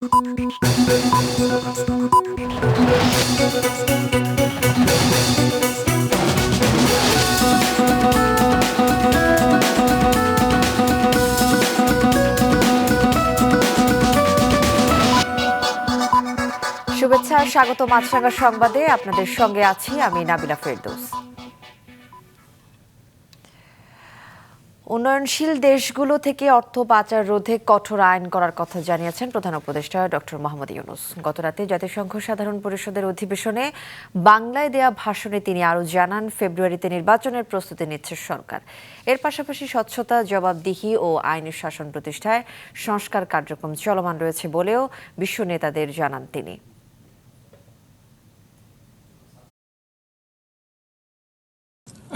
শুভেচ্ছা, স্বাগত মাছরাঙা সংবাদে। আপনাদের সঙ্গে আছি আমি নাবিলা ফেরদৌস। উন্নয়নশীল দেশগুলো থেকে অর্থ পাচার রোধে কঠোর আইন করার কথা জানিয়েছেন প্রধান উপদেষ্টা ডক্টর মোহাম্মদ ইউনূস। গতরাতে জাতিসংঘ সাধারণ পরিষদের অধিবেশনে বাংলায় দেয়া ভাষণে তিনি আরও জানান, ফেব্রুয়ারিতে নির্বাচনের প্রস্তুতি নিচ্ছে সরকার। এর পাশাপাশি স্বচ্ছতা, জবাবদিহি ও আইনের শাসন প্রতিষ্ঠায় সংস্কার কার্যক্রম চলমান রয়েছে বলেও বিশ্ব নেতাদের জানান তিনি।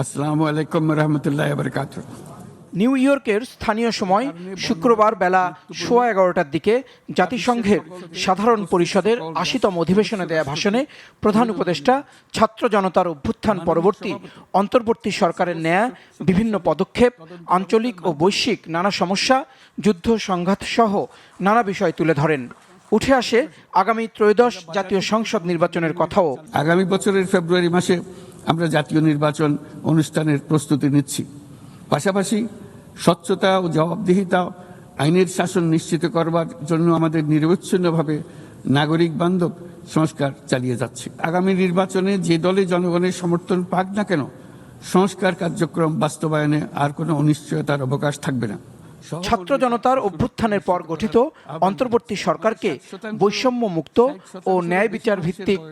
আসসালামু আলাইকুম রহমতুল্লাহি ওয়া বারাকাতুহু। নিউ ইয়র্কের স্থানীয় সময় শুক্রবার বেলা 11:15টার দিকে জাতিসংঘের সাধারণ পরিষদের ৮০তম অধিবেশনে দেয়া ভাষণে প্রধান উপদেষ্টা ছাত্র জনতার অভ্যুত্থান পরবর্তী অন্তর্বর্তী সরকারের নেয়া বিভিন্ন পদক্ষেপ, আঞ্চলিক ও বৈশ্বিক নানা সমস্যা, যুদ্ধ সংঘাত সহ নানা বিষয় তুলে ধরেন। উঠে আসে আগামী ত্রয়োদশ জাতীয় সংসদ নির্বাচনের কথাও। আগামী বছরের ফেব্রুয়ারি মাসে আমরা জাতীয় নির্বাচন অনুষ্ঠানের প্রস্তুতি নিচ্ছি। পাশাপাশি স্বচ্ছতা ও জবাবদিহিতা, আইনের শাসন নিশ্চিত করবার জন্য আমাদের নিরবচ্ছিন্নভাবে নাগরিক বান্ধব সংস্কার চালিয়ে যাচ্ছি। আগামী নির্বাচনে যে দলে জনগণের সমর্থন পাক না কেন, সংস্কার কার্যক্রম বাস্তবায়নে আর কোনো অনিশ্চয়তার অবকাশ থাকবে না। ছাত্র জনতার অভ্যুত্থানের পর গঠিত অন্তর্বর্তী সরকারকে বৈষম্য মুক্ত ও ন্যায় বিচার ভিত্তিক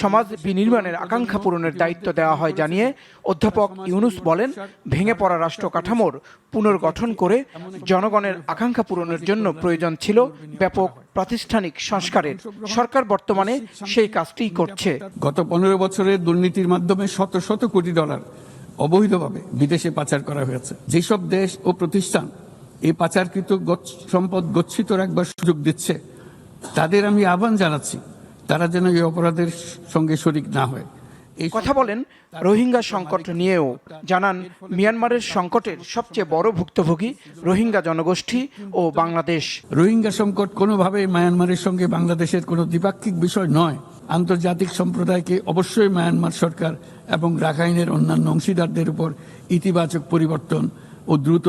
সমাজ বিনির্মাণের আকাঙ্ক্ষা পূরণের দায়িত্ব দেওয়া হয় জানিয়ে অধ্যাপক ইউনূস বলেন, ভেঙে পড়া রাষ্ট্র কাঠামোর পুনর্গঠন করে জনগণের আকাঙ্ক্ষা পূরণের জন্য প্রয়োজন ছিল ব্যাপক প্রাতিষ্ঠানিক সংস্কারের। সরকার বর্তমানে সেই কাজটিই করছে। গত 15 বছরে দুর্নীতির মাধ্যমে শত শত কোটি ডলার অবৈধভাবে বিদেশে পাচার করা হয়েছে। যেসব দেশ ও প্রতিষ্ঠান এই পাচারকৃত সম্পদ গচ্ছিত রাখবার সুযোগ দিচ্ছে, তাদের আমি আহ্বান জানাচ্ছি তারা যেন এই অপরাধের সঙ্গে শরিক না হয়। এই কথা বলেন রোহিঙ্গা সংকট নিয়েও, জানান মিয়ানমারের সংকটের সবচেয়ে বড় ভুক্তভোগী রোহিঙ্গা জনগোষ্ঠী ও বাংলাদেশ। রোহিঙ্গা সংকট কোনোভাবে মায়ানমারের সঙ্গে বাংলাদেশের কোনো দ্বিপাক্ষিক বিষয় নয়। আন্তর্জাতিক সম্প্রদায়কে অবশ্যই মায়ানমার সরকার এবং রাখাইনের অন্যান্য অংশীদারদের উপর ইতিবাচক পরিবর্তন ও দ্রুত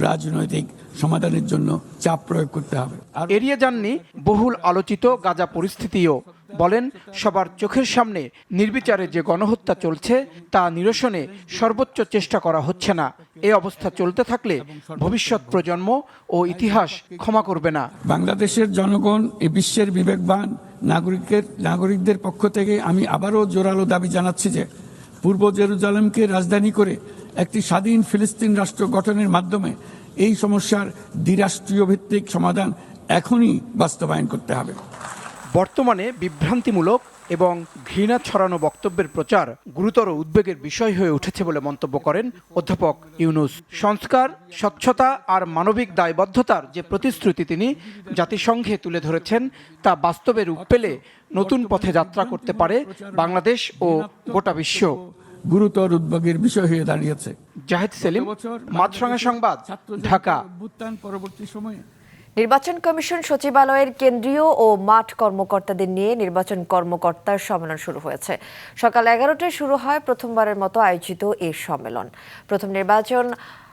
রাজনৈতিক সমাধানের জন্য চাপ প্রয়োগ করতে হবে। এড়িয়ে যাননি বহুল আলোচিত গাজা পরিস্থিতিও। বলেন, সবার চোখের সামনে নির্বিচারে যে গণহত্যা চলছে তা নিরসনে সর্বোচ্চ চেষ্টা করা হচ্ছে না। এ অবস্থা চলতে থাকলে ভবিষ্যৎ প্রজন্ম ও ইতিহাস ক্ষমা করবে না। বাংলাদেশের জনগণ এই বিশ্বের বিবেকবান নাগরিকদের পক্ষ থেকে আমি আবারও জোরালো দাবি জানাচ্ছি যে পূর্ব জেরুজালেমকে রাজধানী করে একটি স্বাধীন ফিলিস্তিন রাষ্ট্র গঠনের মাধ্যমে এই সমস্যার দ্বিরাষ্ট্রীয় ভিত্তিক সমাধান এখনই বাস্তবায়ন করতে হবে। বর্তমানে বিভ্রান্তিমূলক এবং ঘৃণা ছড়ানো বক্তব্যের প্রচার গুরুতর উদ্বেগের বিষয় হয়ে উঠেছে বলে মন্তব্য করেন অধ্যাপক ইউনূস। সংস্কার, স্বচ্ছতা আর মানবিক দায়বদ্ধতার যে প্রতিশ্রুতি তিনি জাতিসংঘে তুলে ধরেছেন তা বাস্তবে রূপ পেলে নতুন পথে যাত্রা করতে পারে বাংলাদেশ ও গোটা বিশ্ব। গুরুতর উদ্বেগের বিষয় হয়ে দাঁড়িয়েছে। জাহিদ সেলিম, মাছরাঙা সংবাদ, ঢাকা। পরবর্তী সময়ে নির্বাচন কমিশন সচিবালয়ের কেন্দ্রীয় ও মাঠ কর্মকর্তাদের নিয়ে নির্বাচন কর্মকর্তার সম্মেলন শুরু হয়েছে। সকাল 11টায় শুরু হয় প্রথমবারের মতো আয়োজিত এই সম্মেলন।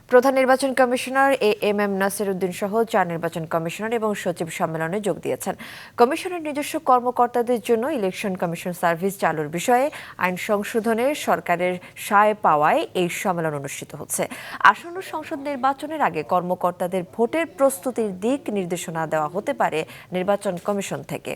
প্রধান নির্বাচন কমিশনার এম নাসির উদ্দিন সহ 4 নির্বাচন কমিশনার এবং সচিব সম্মেলনে যোগ দিয়েছেন। কমিশনের নিজস্ব কর্মকর্তাদের জন্য ইলেকশন কমিশন সার্ভিস চালুর বিষয়ে আইন সংশোধনের সরকারের সায় পাওয়ায় এই সম্মেলন অনুষ্ঠিত হচ্ছে। আসন্ন সংসদ নির্বাচনের আগে কর্মকর্তাদের ভোটের প্রস্তুতির দিক নির্দেশনা দেওয়া হতে পারে নির্বাচন কমিশন থেকে।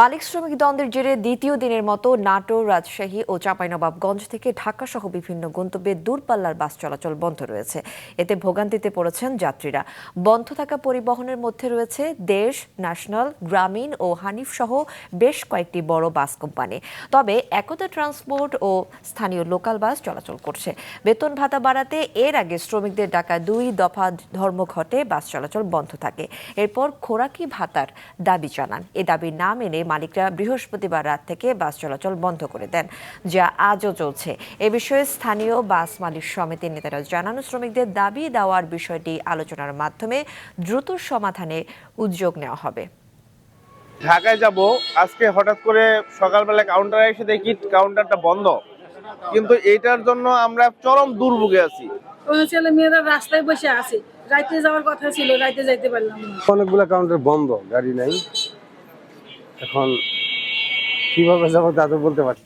মালিক শ্রমিক দ্বন্দ্বের জেরে দ্বিতীয় দিনের মতো নাটোর, রাজশাহী ও চাঁপাইনবাবগঞ্জ থেকে ঢাকা সহ বিভিন্ন গন্তব্যে দূরপাল্লার বাস চলাচল বন্ধ রয়েছে। এতে ভোগান্তিতে পড়েছেন যাত্রীরা। বন্ধ থাকা পরিবহনের মধ্যে রয়েছে দেশ, ন্যাশনাল, গ্রামীণ ও হানিফ সহ বেশ কয়েকটি বড় বাস কোম্পানি। তবে একতা ট্রান্সপোর্ট ও স্থানীয় লোকাল বাস চলাচল করছে। বেতন ভাতা বাড়াতে এর আগে শ্রমিকদের ডাকা 2 দফা ধর্মঘটে বাস চলাচল বন্ধ থাকে। এরপর খোরাকি ভাতার দাবি জানান। এ দাবি না মেনে মালিকরা বৃহস্পতিবার রাত থেকে বাস চলাচল বন্ধ করে দেন, যা আজও চলছে। এ বিষয়ে স্থানীয় বাস মালিক সমিতির নেতারা জানান, শ্রমিকদের দাবি দেওয়ার বিষয়টি আলোচনার মাধ্যমে দ্রুত সমাধানে উদ্যোগ নেওয়া হবে। ঢাকায় যাব, আজকে হঠাৎ করে সকালবেলা কাউন্টারে এসে দেখি কাউন্টারটা বন্ধ, কিন্তু এইটার জন্য আমরা চরম দুর্ভোগে আছি। ছেলে মেয়েরা রাস্তায় বসে আছে, রাইতে যাওয়ার কথা ছিল, রাইতে যাইতে পারলাম না। অনেকগুলো কাউন্টার বন্ধ, গাড়ি নাই। এখন কিভাবে যাবো তা তো বলতে পারছি।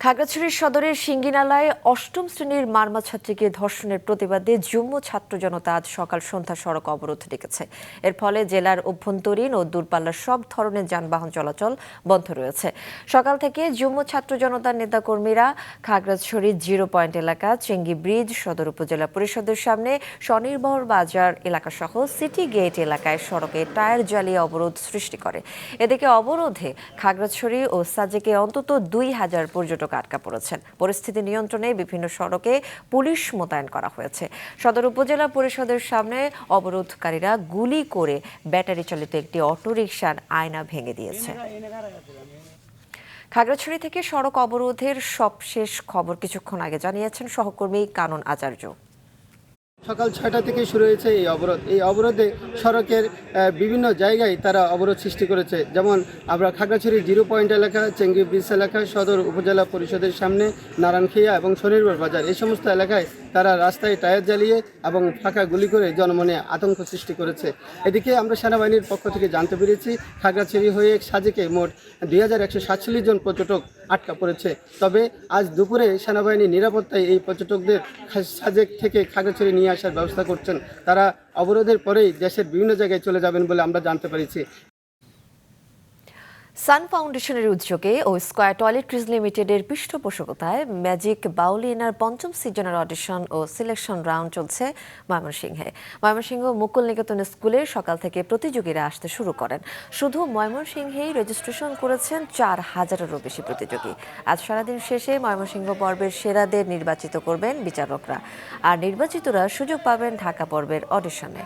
খাগড়াছড়ি সদরের সিঙ্গিনালায় অষ্টম শ্রেণীর মারমা ছাত্রীকে ধর্ষণের প্রতিবাদে যুগ্ম ছাত্র জনতা আজ সকাল সন্ধ্যা সড়ক অবরোধ ডেকেছে। এর ফলে জেলার অভ্যন্তরীণ ও দূরপাল্লার সব ধরনের যানবাহন চলাচল বন্ধ রয়েছে। সকাল থেকে যুগ্ম ছাত্র জনতার নেতাকর্মীরা খাগড়াছড়ি 0 পয়েন্ট এলাকা, চেঙ্গি ব্রিজ, সদর উপজেলা পরিষদের সামনে, স্বনির্ভর বাজার এলাকাসহ সিটি গেট এলাকায় সড়কে টায়ার জ্বালিয়ে অবরোধ সৃষ্টি করে। এদিকে অবরোধে খাগড়াছড়ি ও সাজেকে অন্তত 2000 পর্যটক আটকা পড়েছেন। পরিস্থিতি নিয়ন্ত্রণে বিভিন্ন সড়কে পুলিশ মোতায়েন করা হয়েছে। সদর উপজেলা পরিষদের সামনে অবরোধকারীরা গুলি করে ব্যাটারি চালিত একটি অটোরিকশার আয়না ভেঙে দিয়েছে। খাগড়াছড়ি থেকে সড়ক অবরোধের সবশেষ খবর কিছুক্ষণ আগে জানিয়েছেন সহকর্মী কানন আচার্য। সকাল 6টা থেকে শুরু হয়েছে এই অবরোধ। এই অবরোধে সড়কের বিভিন্ন জায়গায় তারা অবরোধ সৃষ্টি করেছে। যেমন আমরা খাগড়াছড়ি 0 পয়েন্ট এলাকা, চেঙ্গি ব্রিজ এলাকা, সদর উপজেলা পরিষদের সামনে, নারায়ণখিয়া এবং শনির্ভর বাজার, এই সমস্ত এলাকায় তারা রাস্তায় টায়ার জ্বালিয়ে এবং ফাঁকা গুলি করে জনমনে আতঙ্ক সৃষ্টি করেছে। এদিকে আমরা সেনাবাহিনীর পক্ষ থেকে জানতে পেরেছি খাগড়াছড়ি হয়ে সাজেকে মোট 2147 জন পর্যটক আটকা পড়েছে। তবে আজ দুপুরে সেনাবাহিনীর নিরাপত্তায় এই পর্যটকদের সাজেক থেকে খাগড়াছড়ি নিয়ে আসার ব্যবস্থা করছেন। তারা অবরোধের পরেই দেশের বিভিন্ন জায়গায় চলে যাবেন বলে আমরা জানতে পেরেছি। সান ফাউন্ডেশনের উদ্যোগে ও স্কয়ার টয়লেট্রিজ লিমিটেডের পৃষ্ঠপোষকতায় ম্যাজিক বাউলিনার 5ম সিজনের অডিশন ও সিলেকশন রাউন্ড চলছে ময়মনসিংহে। ময়মনসিংহ মুকুল নিকেতন স্কুলে সকাল থেকে প্রতিযোগীরা আসতে শুরু করেন। শুধু ময়মনসিংহেই রেজিস্ট্রেশন করেছেন 4000-এরও বেশি প্রতিযোগী। আজ সারাদিন শেষে ময়মনসিংহ পর্বের সেরাদের নির্বাচিত করবেন বিচারকরা, আর নির্বাচিতরা সুযোগ পাবেন ঢাকা পর্বের অডিশনে।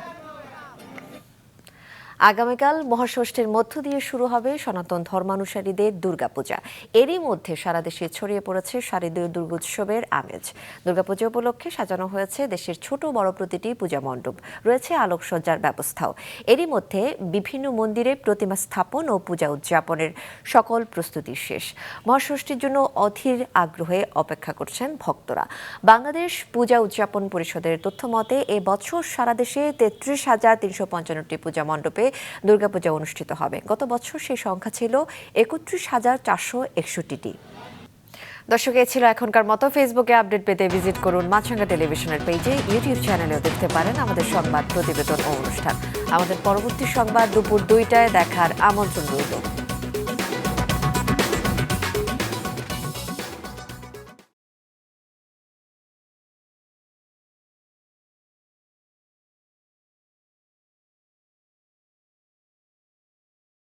আগামীকাল মহাষষ্ঠীর মধ্য দিয়ে শুরু হবে সনাতন ধর্মানুসারীদের দুর্গাপূজা। এরই মধ্যে সারা দেশে ছড়িয়ে পড়েছে শারদীয় দুর্গোৎসবের আমেজ। দুর্গাপূজা উপলক্ষে সাজানো হয়েছে দেশের ছোট বড় প্রতিটি পূজা মণ্ডপ, রয়েছে আলোকসজ্জার ব্যবস্থাও। এরই মধ্যে বিভিন্ন মন্দিরে প্রতিমা স্থাপন ও পূজা উদযাপনের সকল প্রস্তুতি শেষ। মহাষষ্ঠীর জন্য অধীর আগ্রহে অপেক্ষা করছেন ভক্তরা। বাংলাদেশ পূজা উদযাপন পরিষদের তথ্য মতে এবছর সারা দেশে 33,355টি পূজা মণ্ডপে দুর্গাপূজা অনুষ্ঠিত হবে। গত বছর সেই সংখ্যা ছিল 31,461টি। দর্শক, এ ছিল এখনকার মতো। ফেসবুকে আপডেট পেতে ভিজিট করুন মাছরাঙা টেলিভিশনের পেজে, ইউটিউব চ্যানেলেও দেখতে পারেন আমাদের সংবাদ, প্রতিবেদন ও অনুষ্ঠান। আমাদের পরবর্তী সংবাদ দুপুর 2টায় দেখার আমন্ত্রণ রইল।